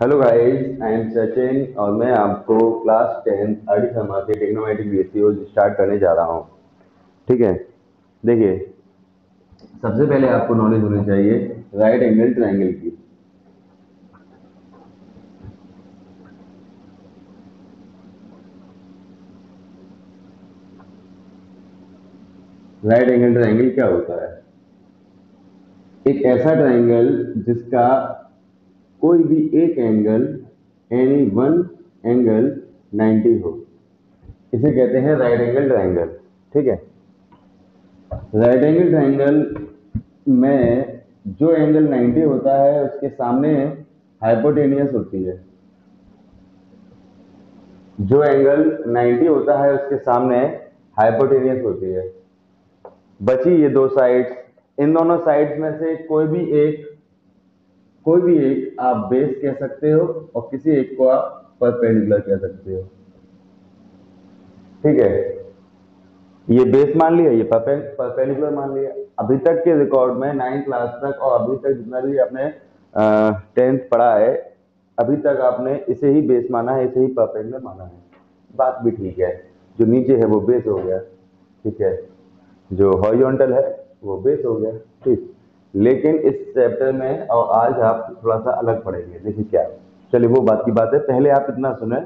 Hello guys, I am Sachin और मैं आपको क्लास 10 अर्ली समा के ट्रिग्नोमेट्रिक रेशियोज स्टार्ट करने जा रहा हूँ। ठीक है। देखिए, सबसे पहले आपको नॉलेज होनी चाहिए राइट एंगल ट्रायंगल की। राइट एंगल ट्रायंगल क्या होता है? एक ऐसा ट्रायंगल जिसका कोई भी एक एंगल, एनी वन एंगल 90 हो, इसे कहते हैं राइट एंगल ट्रायंगल। ठीक है। राइट एंगल ट्रायंगल में जो एंगल 90 होता है उसके सामने हाइपोटेनियस होती है। जो एंगल 90 होता है उसके सामने हाइपोटेनियस होती है। बची ये दो साइड्स, इन दोनों साइड्स में से कोई भी एक आप बेस कह सकते हो और किसी एक को आप परपेंडिकुलर कह सकते हो। ठीक है। ये बेस मान लिया, ये परपेंडिकुलर मान लिया। अभी तक के रिकॉर्ड में 9th क्लास तक और अभी तक जितना भी आपने 10th पढ़ा है, अभी तक आपने इसे ही बेस माना है, इसे ही परपेंडिकुलर माना है। बात भी ठीक है। जो नीचे है वो बेस हो गया। ठीक है। जो हॉरिजॉन्टल है वो बेस हो गया। ठीक। लेकिन इस चैप्टर में और आज आप थोड़ा सा अलग पढ़ेंगे। देखिए क्या, चलिए वो बात की बात है। पहले आप इतना सुने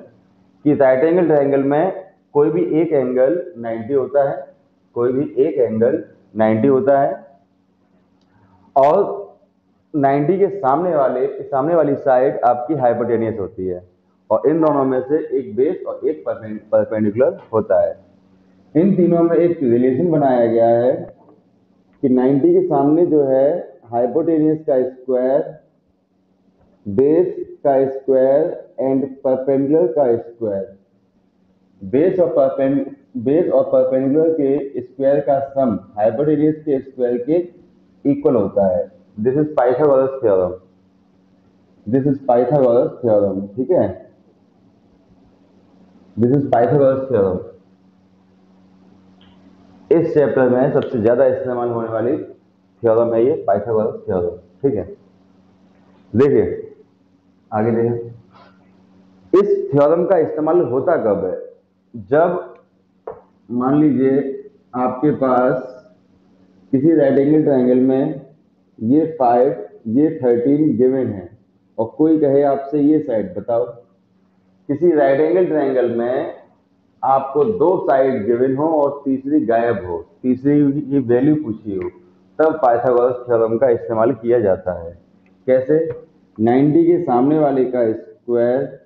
कि राइट एंगल ट्रायंगल में कोई भी एक एंगल 90 होता है, कोई भी एक एंगल 90 होता है और 90 के सामने वाली साइड आपकी हाइपोटेनियस होती है और इन दोनों में से एक बेस और एक परपेंडिकुलर होता है। इन तीनों में एक रिलेशन बनाया गया है कि 90 के सामने जो है हाइपोटेनियस का स्क्वायर, बेस का स्क्वायर एंड परपेंडिकुलर का स्क्वायर, बेस और परपेंडिकुलर के स्क्वायर का सम हाइपोटेनियस के स्क्वायर के इक्वल होता है। This is Pythagoras theorem. This is Pythagoras theorem. ठीक है। This is Pythagoras theorem. इस चैप्टर में सबसे ज्यादा इस्तेमाल होने वाली थ्योरम है ये पाइथागोरस थ्योरम। ठीक है। देखिए, आगे देखिए, इस थ्योरम का इस्तेमाल होता कब है? जब मान लीजिए आपके पास किसी राइट एंगल ट्रायंगल में ये 5, ये 13 गिवन है और कोई कहे आपसे ये साइड बताओ। किसी राइट एंगल ट्रायंगल में आपको दो साइड गिवन हो और तीसरी गायब हो, तीसरी की वैल्यू पूछी हो, तब पाइथागोरस थ्योरम का इस्तेमाल किया जाता है। कैसे? 90 के सामने वाले का स्क्वायर,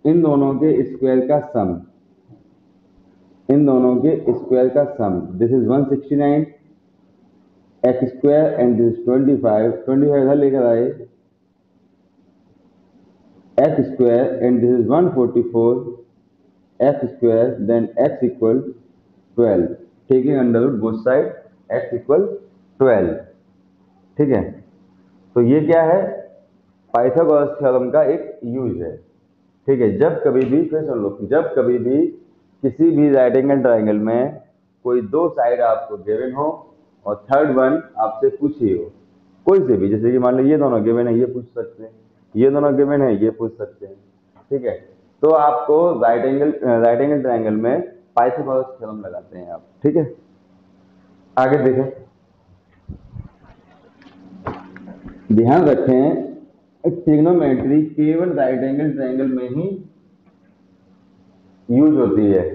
इन दोनों के स्क्वायर का सम, इन दोनों के स्क्वायर का sum, this is 169 X square and this 25, 25 इधर लेकर आए, X square and this is 144 X square, then X equal 12, taking under root both side, X equal 12। ठीक है। तो ये क्या है? पाइथागोरस थ्योरम का एक यूज है। ठीक है। जब कभी भी, फिर सुन लो, जब कभी भी किसी भी राइट एंगल ट्रायंगल में कोई दो साइड आपको गिवन हो और थर्ड वन आपसे पूछी हो, कोई से भी, जैसे कि मान लो ये दोनों गिवन है, ये पूछ सकते हैं, ये दोनों गिवन है, ये पूछ सकते हैं। ठीक है। तो आपको राइट एंगल ट्रायंगल में पाइथागोरस थ्योरम लगाते हैं आप। ठीक है। आगे देखें, ध्यान रखें ट्रिग्नोमेट्री केवल राइट एंगल ट्रायंगल में ही यूज होती है।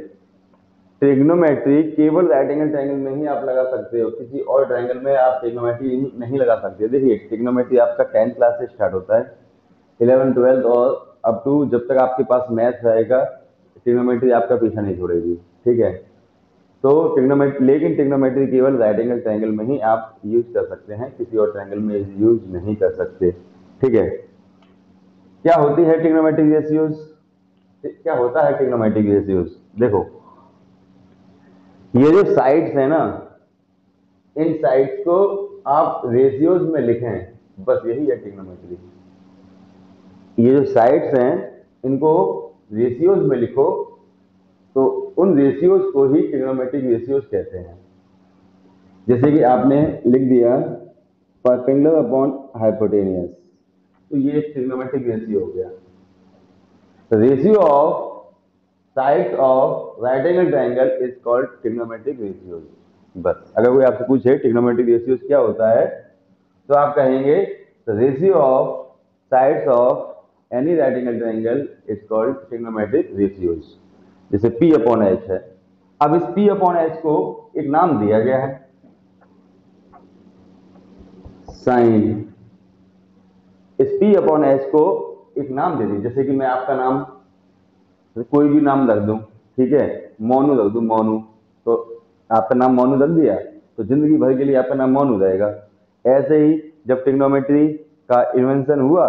ट्रिग्नोमेट्री केवल राइट एंगल ट्रायंगल में ही आप लगा सकते हो, किसी और ट्रायंगल में आप ट्रिग्नोमेट्री नहीं लगा सकते। देखिए, ट्रिग्नोमेट्री आपका 10th क्लास से स्टार्ट होता है, 11 12 और अप टू जब तक आपके पास मैथ रहेगा, ट्रिग्नोमेट्री आपका पीछा नहीं छोड़ेगी। ठीक है। तो ट्रिग्नोमेट्री केवल राइट एंगल ट्रायंगल में ही आप यूज कर सकते हैं, किसी और ट्रायंगल में यूज नहीं कर सकते। ठीक है। क्या होती है ट्रिग्नोमेट्रिक रेशियोज? क्या होता है ट्रिग्नोमेट्रिक रेशियोज? देखो, ये जो साइड्स है ना, इन साइड्स को आप रेशियोज में लिखें, बस यही है ट्रिग्नोमेट्री। ये जो साइड्स हैं इनको रेशियोज में लिखो, तो उन रेशियोज को ही ट्रिग्नोमेट्रिक रेशियोज कहते हैं। जैसे कि आपने लिख दिया परपेंडिकुलर अपॉन हाइपोटेनियस, तो ये ट्रिग्नोमेट्रिक रेशियो हो गया। Ratio of sides of right angle triangle is called trigonometric ratios. बस अगर कोई आपसे पूछे ट्रिग्नोमेट्रिक रेशियोज क्या होता है तो आप कहेंगे ratio of sides of any right angle triangle is called trigonometric ratios. जैसे P अपॉन H है। अब इस P अपॉन H को एक नाम दिया गया है साइन। इस P अपॉन H को एक नाम दे दीजिए, जैसे कि मैं आपका नाम कोई भी नाम रख दूं, ठीक है, मोनू रख दूं, मोनू, तो आपका नाम मोनू रख दिया तो जिंदगी भर के लिए आपका नाम मोनू रहेगा। ऐसे ही जब ट्रिग्नोमेट्री का इन्वेंशन हुआ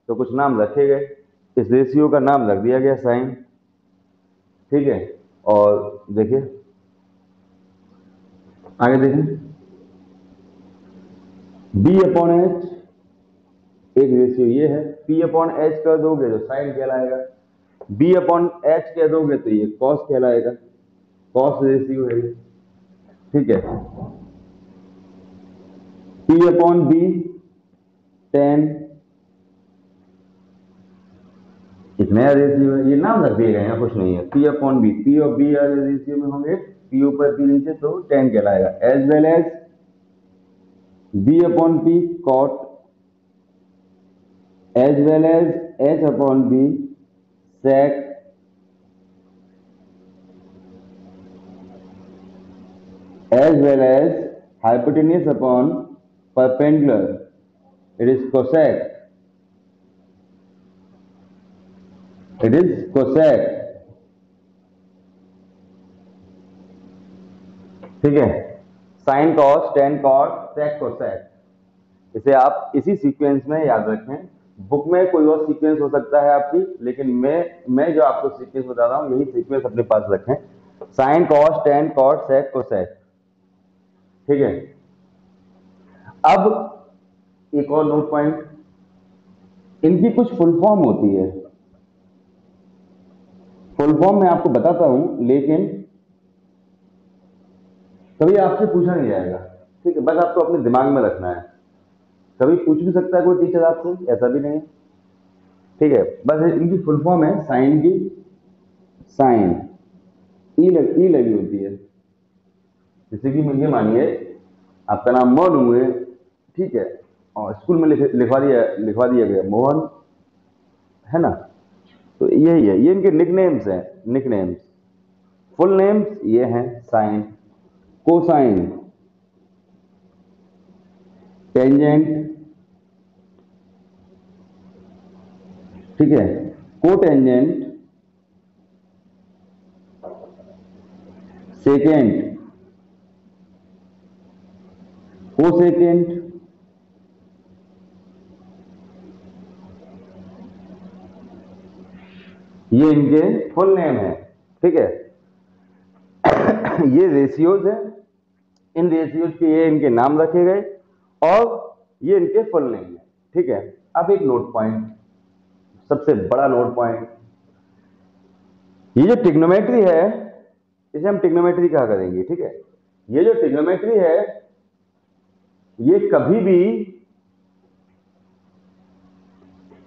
तो कुछ नाम रखे गए, इस रेशियो का नाम रख दिया गया साइन, ठीक है। और देखिए आगे देखिए, B अपॉन H एक रेशियो ये है, P अपॉन H कर दोगे तो साइन कहलाएगा, B अपॉन H कह दोगे तो ये कॉस कहलाएगा, कॉस रेशियो है ये, ठीक है। P अपॉन B टेन एक नया रेशियो है, ये नाम रख दिए गए हैं, कुछ नहीं है। P अपॉन B, P और B वाले रेशियो में होंगे P ऊपर P नीचे तो टेन कहलाएगा। As well as B upon P cot, as well as H upon B sec, as well as hypotenuse upon perpendicular, it is cosec, it is cosec, ठीक है। Sine cos, tan cot, sec cosec, इसे आप इसी sequence में याद रखें। Book में कोई और सीक्वेंस हो सकता है आपकी, लेकिन मैं जो आपको सीक्वेंस बता रहा हूं यही सीक्वेंस अपने पास रखें। Sine cos, tan cot, sec cosec, ठीक है। अब एक और नोट पॉइंट, इनकी कुछ फुल फॉर्म होती है, फुल फॉर्म मैं आपको बताता हूं, लेकिन कभी आपसे पूछा नहीं जाएगा, ठीक है, बस आपको अपने दिमाग में रखना है। कभी पूछ भी सकता है कोई टीचर आपसे, ऐसा भी नहीं, ठीक है। बस इनकी फुल फॉर्म है साइन की, साइन ई लगी होती है। जैसे कि मुझे मानिए आपका नाम मोनू है, ठीक है, और स्कूल में लिखवा दिया गया मोहन, है ना, तो यही है, ये इनके निकनेम्स हैं, निकनेम्स। फुल नेम्स ये हैं साइन, कोसाइन, टेंजेंट, ठीक है, कोटेंजेंट, सेकेंड, कोसेकेंट, ये इनके फुल नेम है, ठीक है। ये रेशियोज है, इन रेशियोज के ये इनके नाम रखे गए और ये इनके फुल नेम है, ठीक है। अब एक नोट पॉइंट, सबसे बड़ा नोट पॉइंट, ये जो ट्रिग्नोमेट्री है इसे हम ट्रिग्नोमेट्री कहा करेंगे, ठीक है। ये जो ट्रिग्नोमेट्री है ये कभी भी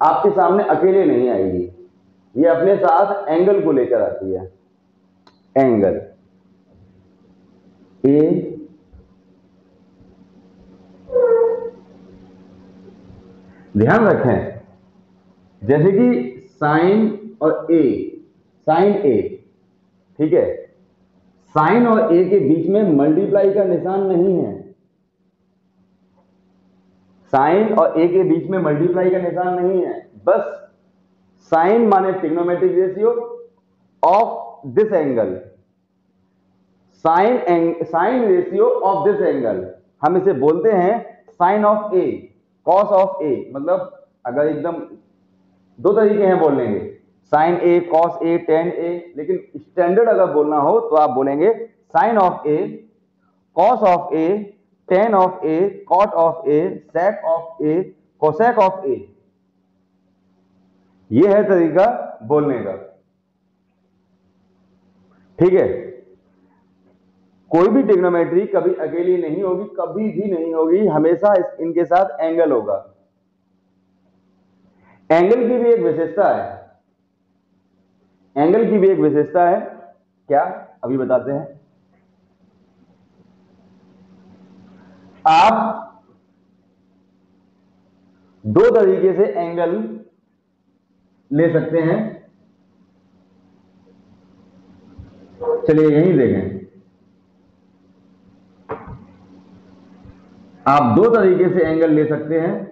आपके सामने अकेले नहीं आएगी, ये अपने साथ एंगल को लेकर आती है। एंगल ए, ध्यान रखें, जैसे कि साइन और ए, साइन ए, ठीक है, साइन और ए के बीच में मल्टीप्लाई का निशान नहीं है, साइन और ए के बीच में मल्टीप्लाई का निशान नहीं है, बस साइन माने trigonometric ratio of this angle, sine ratio of this angle, हम इसे बोलते हैं sine of A, cos of A. मतलब अगर एकदम दो तरीके हैं बोलने के, sine A, cos A, tan A, लेकिन स्टैंडर्ड अगर बोलना हो तो आप बोलेंगे sine of A, cos of A, tan of A, cot of A, sec of A, cosec of A. ये है तरीका बोलने का, ठीक है। कोई भी ट्रिग्नोमेट्री कभी अकेली नहीं होगी, कभी भी नहीं होगी, हमेशा इनके साथ एंगल होगा। एंगल की भी एक विशेषता है, एंगल की भी एक विशेषता है, क्या अभी बताते हैं। आप दो तरीके से एंगल ले सकते हैं, चलिए यहीं देखें। आप दो तरीके से एंगल ले सकते हैं।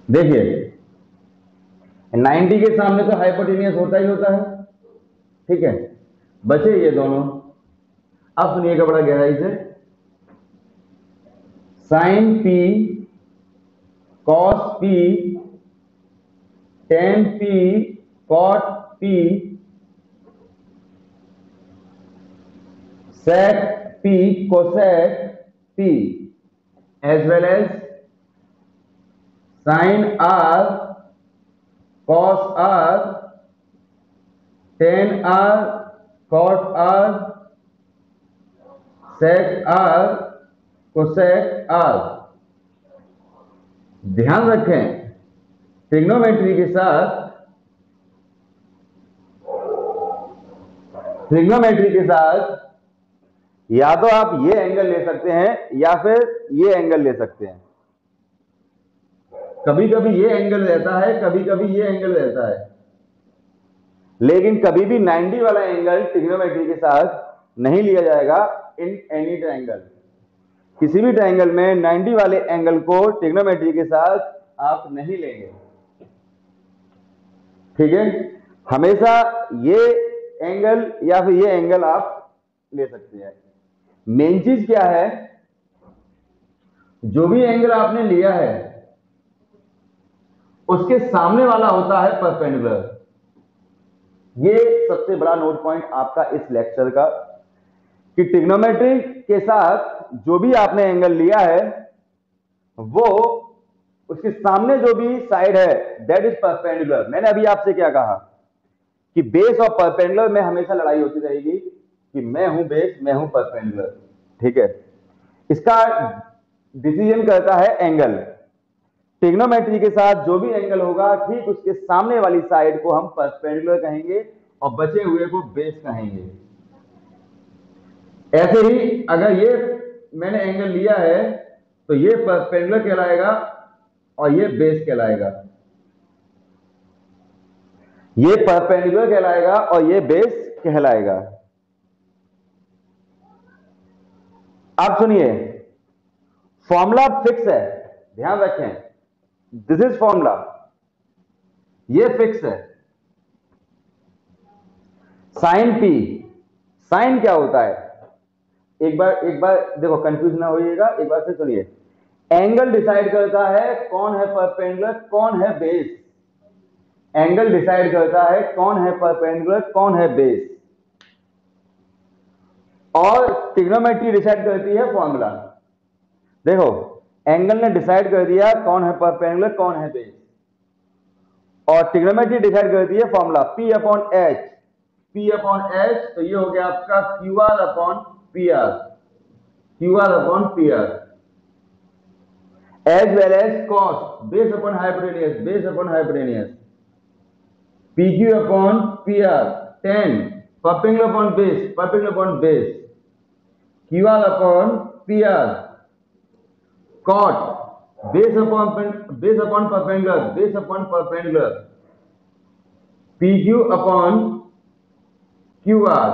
देखिए 90 के सामने तो हाइपोटेनियस होता ही होता है, ठीक है, बचे ये दोनों। अब सुनिएगा बड़ा गहराई से, sine P cos P tan P cot P sec p cosec p as well as sin r cos r tan r cot r sec r cosec r। ध्यान रखें ट्रिग्नोमेट्री के साथ, ट्रिग्नोमेट्री के साथ या तो आप ये एंगल ले सकते हैं या फिर ये एंगल ले सकते हैं। कभी कभी ये एंगल रहता है, कभी कभी ये एंगल रहता है, लेकिन कभी भी 90 वाला एंगल ट्रिग्नोमेट्री के साथ नहीं लिया जाएगा इन एनी ट्रायंगल। किसी भी ट्रायंगल में 90 वाले एंगल को ट्रिग्नोमेट्री के साथ आप नहीं लेंगे, ठीक है। हमेशा ये एंगल या फिर ये एंगल आप ले सकते हैं। मेन चीज क्या है, जो भी एंगल आपने लिया है उसके सामने वाला होता है परपेंडिकुलर। ये सबसे बड़ा नोट पॉइंट आपका इस लेक्चर का, कि ट्रिग्नोमेट्री के साथ जो भी आपने एंगल लिया है वो उसके सामने जो भी साइड है दैट इज परपेंडिकुलर। मैंने अभी आपसे क्या कहा कि बेस और परपेंडिकुलर में हमेशा लड़ाई होती रहेगी कि मैं हूं बेस, मैं हूं परपेंडिकुलर, ठीक है। इसका डिसीजन करता है एंगल। ट्रिग्नोमेट्री के साथ जो भी एंगल होगा ठीक उसके सामने वाली साइड को हम परपेंडिकुलर कहेंगे और बचे हुए को बेस कहेंगे। ऐसे ही अगर ये मैंने एंगल लिया है तो ये परपेंडिकुलर कहलाएगा और ये बेस कहलाएगा, ये परपेंडिकुलर कहलाएगा और ये बेस कहलाएगा। अब सुनिए फॉर्मूला फिक्स है, ध्यान रखें, दिस इज फॉर्मूला, ये फिक्स है। साइन पी, साइन क्या होता है, एक बार देखो कंफ्यूज ना होइएगा, एक बार से सुनिए। एंगल डिसाइड करता है कौन है परपेंडिकुलर कौन है बेस, एंगल डिसाइड करता है कौन है परपेंडिकुलर कौन है बेस, और ट्रिग्नोमेट्री डिसाइड करती है फॉर्मूला। देखो एंगल ने डिसाइड कर दिया कौन है परपेंडिकुलर कौन है बेस, और ट्रिग्नोमेट्री डिसाइड करती है formula P upon H, P upon H, तो ये हो गया आपका QR upon PR, QR upon PR, as well as cos base upon hypotenuse, base upon hypotenuse, PQ upon PR, tan perpendicular upon base, perpendicular upon base, QR upon PR, cot base upon perpendicular, base upon perpendicular, PQ upon QR,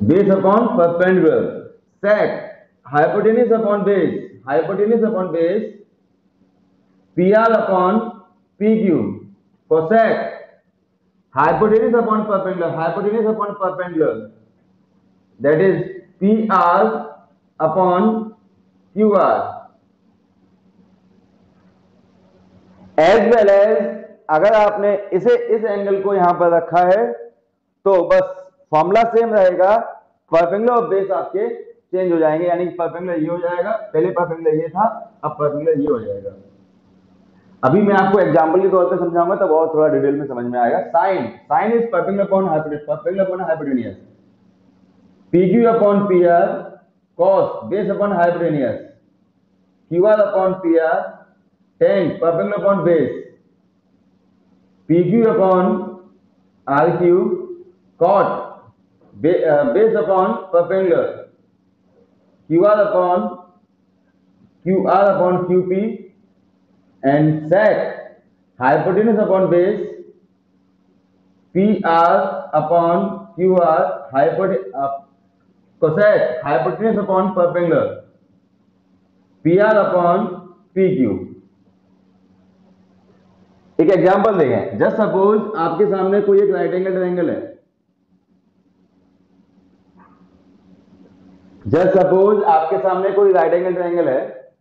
base upon perpendicular, sec hypotenuse upon base, hypotenuse upon base, PR upon PQ, cosec hypotenuse upon perpendicular, hypotenuse upon perpendicular, that is PR upon QR, as well as अगर आपने इसे इस angle को यहां पर रखा है तो बस फॉर्मूला सेम रहेगा, परपेंडिकुलर और बेस आपके चेंज हो जाएंगे, यानी परपेंडिकुलर ये हो जाएगा, पहले परपेंडिकुलर ये था अब परपेंडिकुलर ये हो जाएगा। अभी मैं आपको एग्जांपल के तौर पे समझाऊंगा तब और थोड़ा डिटेल में समझ में आएगा। Sine, sine is perpendicular upon hypotenuse, perpendicular upon hypotenuse. PQ upon PR, cos base upon hypotenuse, QR upon PR, tan perpendicular upon base, PQ upon RQ, cot base upon perpendicular, QR upon QP, and sec hypotenuse upon base, PR upon QR, cosec hypotenuse upon perpendicular, PR upon PQ। एक example देखें, just suppose आपके सामने कोई एक right angle triangle है, just suppose आपके सामने कोई राइट एंगल ट्रायंगल है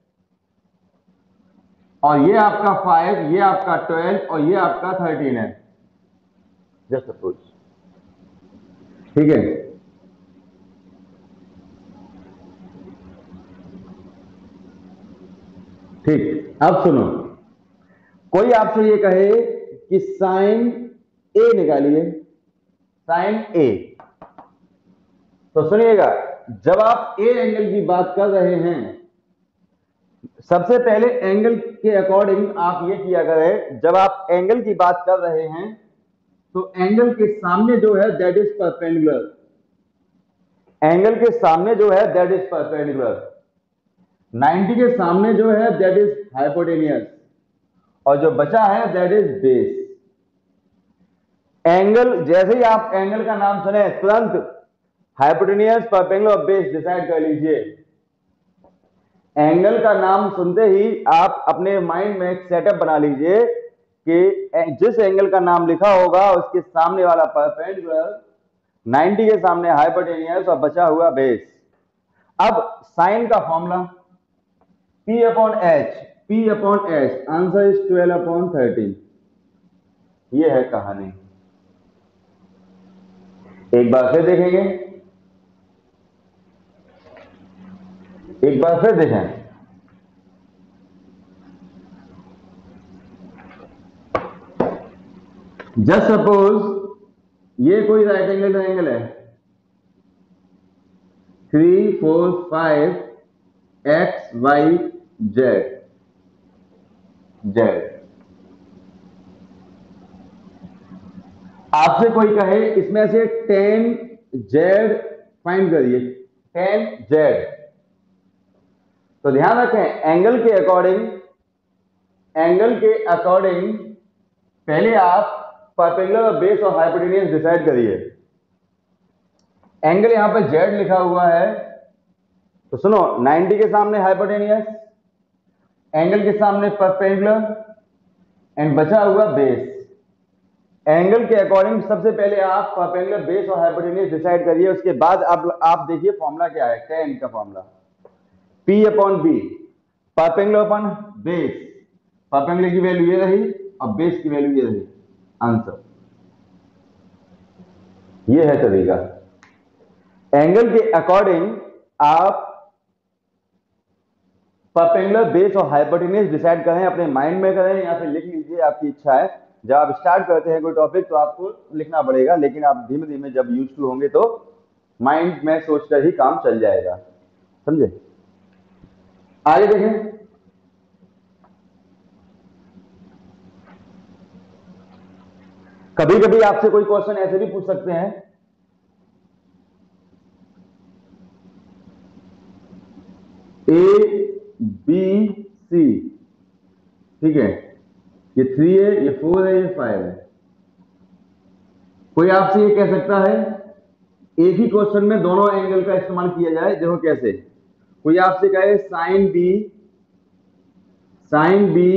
और ये आपका 5, ये आपका 12 और ये आपका 13 है, जस्ट सपोज, ठीक है। ठीक, अब सुनो, कोई आपसे ये कहे कि साइन ए निकालिए, साइन ए, तो सुनिएगा, जब आप ए एंगल की बात कर रहे हैं, सबसे पहले एंगल के अकॉर्डिंग आप ये किया करें, जब आप एंगल की बात कर रहे हैं तो एंगल के सामने जो है दैट इज परपेंडिकुलर, एंगल के सामने जो है दैट इज परपेंडिकुलर, 90 के सामने जो है दैट इज हाइपोटेनियस, और जो बचा है दैट इज बेस। एंगल, जैसे ही आप एंगल का नाम सुने तुरंत हाइपोटेनियस, परपेंडिकुलर और बेस डिसाइड कर लीजिए। एंगल का नाम सुनते ही आप अपने माइंड में एक सेटअप बना लीजिए कि जिस एंगल का नाम लिखा होगा उसके सामने वाला परपेंडिकुलर, 90 के सामने हाइपोटेनियस और बचा हुआ बेस। अब साइन का formula P upon H, P upon H, answer is 12 upon 13। ये है कहानी। एक बार फिर देखेंगे, एक बार फिर देखें, जस्ट सपोज ये कोई राइट एंगल ट्रायंगल है, 3, 4, 5 X Y Z, Z। आपसे कोई कहे इसमें से tan Z फाइंड करिए, tan Z, तो ध्यान रखें एंगल के अकॉर्डिंग, एंगल के अकॉर्डिंग पहले आप परपेंडिकुलर और बेस और हाइपोटेनियस डिसाइड करिए। एंगल यहां पर Z लिखा हुआ है, तो सुनो, 90 के सामने हाइपोटेनियस, एंगल के सामने परपेंडिकुलर एंड बचा हुआ बेस। एंगल के अकॉर्डिंग सबसे पहले आप परपेंडिकुलर, बेस और हाइपोटेनियस डिसाइड करिए, उसके बाद आप देखिए फॉर्मूला क्या है, tan का formula P upon B, perpendicular upon base, perpendicular की वैल्यू ये रही और बेस की वैल्यू ये रही, आंसर। ये है तरीका। एंगल के अकॉर्डिंग आप परपेंडिकुलर, बेस और हाइपोटेनियस डिसाइड करें, अपने माइंड में करें या फिर लिख लीजिए, आपकी इच्छा है। जब आप स्टार्ट करते हैं कोई टॉपिक तो आपको लिखना पड़ेगा, लेकिन आप धीमे धीमे जब यूज टू होंगे तो माइंड में सोचकर ही काम चल जाएगा, समझे। आगे देखें, कभी कभी आपसे कोई क्वेश्चन ऐसे भी पूछ सकते हैं, ABC, ठीक है, ये 3 है, ये 4 है, ये 5 है। कोई आपसे ये कह सकता है एक ही क्वेश्चन में दोनों एंगल का इस्तेमाल किया जाए, देखो कैसे। कोई आपसे कहे sign B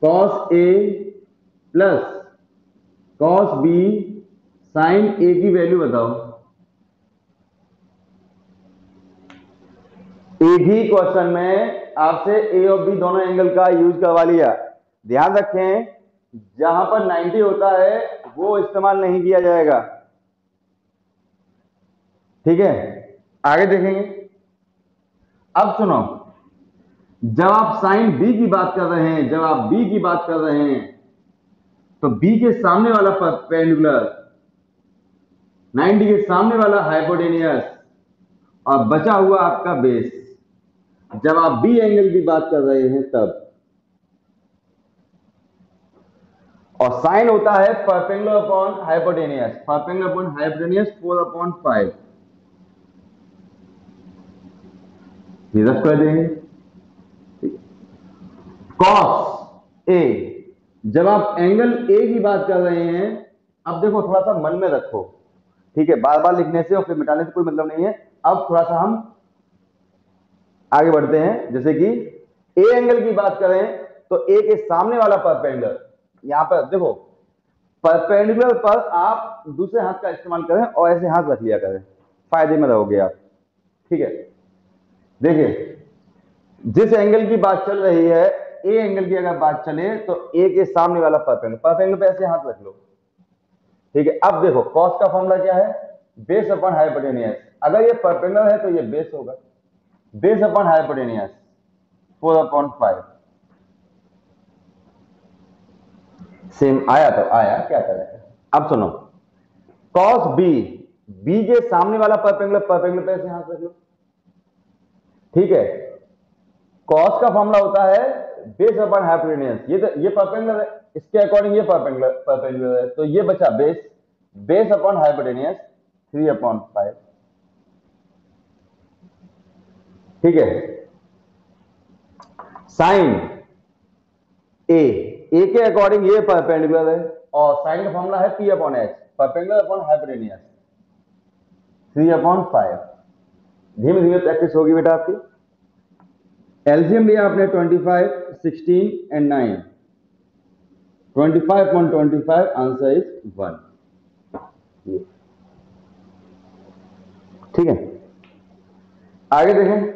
cos A plus cos B sign ए की वैल्यू बताओ। एक ही क्वेश्चन में आपसे ए और बी दोनों एंगल का यूज करवा लिया। ध्यान रखें, जहां पर 90 होता है वो इस्तेमाल नहीं किया जाएगा, ठीक है। आगे देखेंगे। अब सुनो, जब आप साइन बी की बात कर रहे हैं, जब आप बी की बात कर रहे हैं, तो बी के सामने वाला परपेंडिकुलर 90 के सामने वाला हाइपोटेनियस और बचा हुआ आपका बेस। जब आप बी एंगल की बात कर रहे हैं तब, और साइन होता है perpendicular upon hypotenuse, perpendicular upon hypotenuse 4/5, ये रख कर देंगे। कॉस ए, जब आप एंगल ए की बात कर रहे हैं, अब देखो थोड़ा सा मन में रखो, ठीक है, बार बार लिखने से और फिर मिटाने से कोई मतलब नहीं है। अब थोड़ा सा हम आगे बढ़ते हैं, जैसे कि ए एंगल की बात करें तो ए के सामने वाला परपेंडिकुलर, यहां पर देखो परपेंडिकुलर पर आप दूसरे हाथ का इस्तेमाल करें और ऐसे हाथ रख लिया करें, फायदे में रहोगे आप, ठीक है। देखिए जिस एंगल की बात चल रही है, ए एंगल की अगर बात चले तो ए के सामने वाला परपेंडिकुलर, परपेंडिकुलर पे ऐसे हाथ रख लो, ठीक है। अब देखो कॉस का फॉर्मूला क्या है, बेस अपॉन हाइपोटेनियस। अगर ये परपेंडिकुलर है तो ये बेस होगा, बेस अपॉन हाइपोटेनियस 4/5। सेम आया तो आया, क्या करें। अब सुनो, कॉस बी, बी के सामने वाला परपेंडिकुलर, परपेंडिकुलर पे ऐसे हाथ रख लो, ठीक है। कॉस का फॉर्मूला होता है बेस अपॉन हाइपोटेनियस, ये परपेंडिकुलर है, इसके अकॉर्डिंग ये परपेंडिकुलर है, तो ये बचा बेस, बेस अपॉन हाइपोटेनियस 3/5, ठीक है। साइन ए, ए के अकॉर्डिंग ये परपेंडिकुलर है और साइन का फॉर्मूला है P/H, परपेंडिकुलर अपॉन हाइपोटेनियस 3/5। धीमे धीमे प्रैक्टिस होगी बेटा आपकी। एलसीएम लिया आपने 25, 16 एंड 9, 25/25, आंसर इज 1, ठीक है। आगे देखें,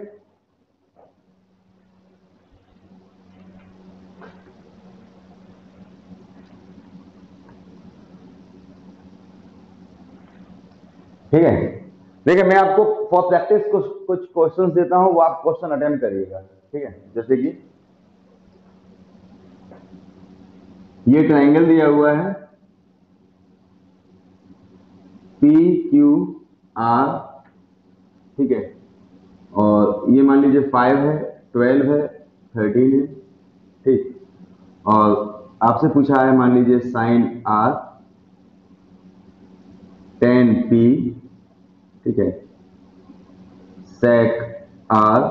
ठीक है। देखिए मैं आपको फॉर प्रैक्टिस कुछ कुछ क्वेश्चंस देता हूं, वो आप क्वेश्चन अटेम्प्ट करिएगा, ठीक है। जैसे कि ये ट्रायंगल दिया हुआ है पी क्यू आर, ठीक है, और ये मान लीजिए 5 है, 12 है, 13 है, ठीक। और आपसे पूछा है मान लीजिए साइन आर, टेन पी, ठीक है, सेक आर,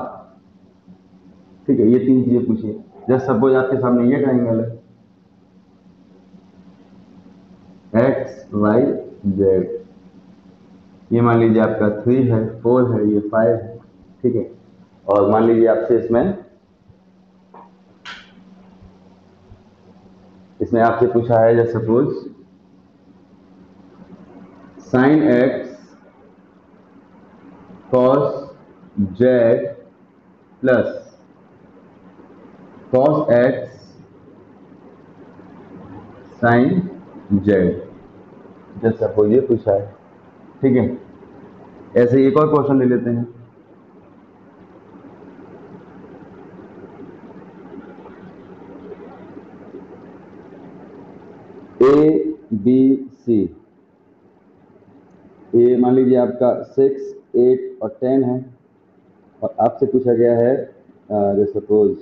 ठीक है, ये 3 चीजें पूछी है। जस्ट सपोज आपके सामने ये ट्रायंगल है एक्स वाई जेड, ये मान लीजिए आपका 3 है, 4 है, ये 5 है, ठीक है। और मान लीजिए आपसे इसमें आपसे पूछा है just suppose sine X cos Z plus cos X sine Z, just suppose ये पूछा है, ठीक है। ऐसे एक और क्वेश्चन ले लेते हैं। ए बी सी, ए मान लीजिए आपका 6, 8 और 10 है, और आपसे पूछा गया है जस्ट सपोज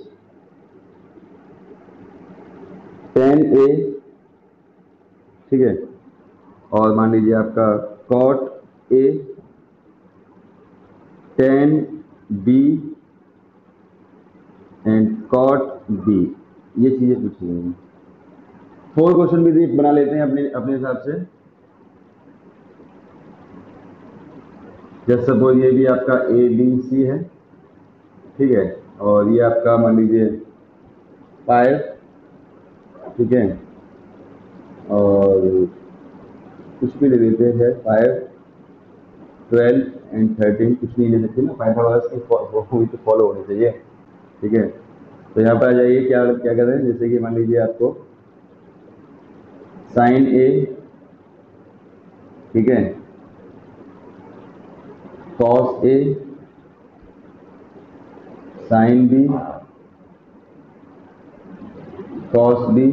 10A, ठीक है, और मान लीजिए आपका cot A, 10B and cot B, ये चीजें पूछी गई हैं। 4 क्वेश्चन भी बना लेते हैं अपने अपने हिसाब से। जस्ट सपोज ये भी आपका ए बी सी है, ठीक है, और ये आपका मान लीजिए 5, ठीक है, और कुछ भी ले लेते हैं 5, 12 एंड 13, कुछ नहीं ले सकते ना, पाइथागोरस की तो फॉलो होनी चाहिए, ठीक है। तो यहाँ पर आ जाइए, क्या क्या कहते हैं, जैसे कि मान लीजिए आपको साइन ए, ठीक है, cos A, sine B, cos B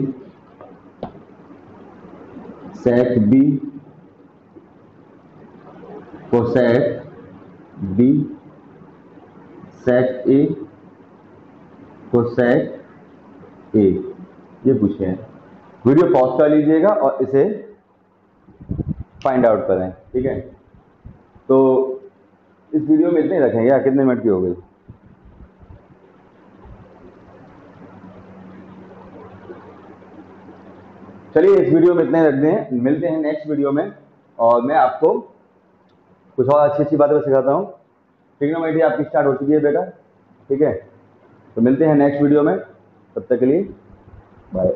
sec B cosec B sec A cosec A, ये पूछे हैं। वीडियो पॉज कर लीजिएगा और इसे फाइंड आउट करें, ठीक है। तो इस वीडियो में इतने ही रखेंगे या कितने मिनट की हो गई? चलिए इस वीडियो में इतने ही रख दें, मिलते हैं नेक्स्ट वीडियो में और मैं आपको कुछ और अच्छी अच्छी बातें सिखाता हूँ। ट्रिग्नोमेट्री आपकी स्टार्ट हो चुकी है बेटा, ठीक है। तो मिलते हैं नेक्स्ट वीडियो में, तब तक के लिए बाय।